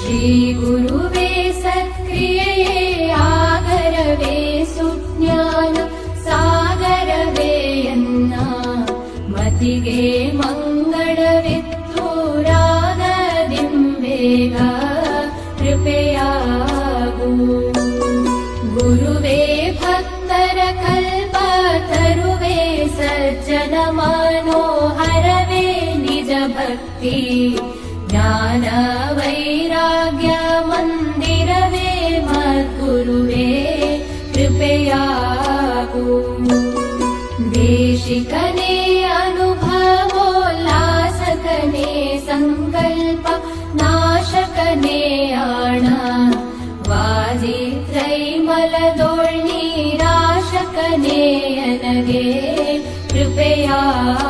ಶ್ರೀ ಗುರುವೇ ಸತ್ಕ್ರಿಯೆಯೇ ಆಗರವೇ ಸುಜ್ಞಾನ ಸಾಗರವೇ ಎನ್ನ ಮತಿಗೆ ಮಂಗಳವಿತ್ತು ರಾಗದಿಂಬೇಗ ಕೃಪೆಯಾಗು ಗುರುವೇ ಭಕ್ತರ ಕಲ್ಪ ತರುವೆ ಸಜ್ಜನ ಮನೋಹರವೇ ನಿಜ ಭಕ್ತಿ ಜ್ಞಾನ ವೈರಾಗ್ಯ ಮಂದಿರವೇ ಮದ್ಗುರುವೇ ಕೃಪೆಯಾಗು ದೇಶಿಕನೇ ಅನುಭವೋಲ್ಲಾಸಕನೇ ಸಂಕಲ್ಪ ನಾಶಕನೇ ಆಣ ವಾಜಿತ್ರೈಮಲದೋಳ್ ನೀರಾಶಕನೇ ನನಗೆ ಕೃಪೆಯಾಗು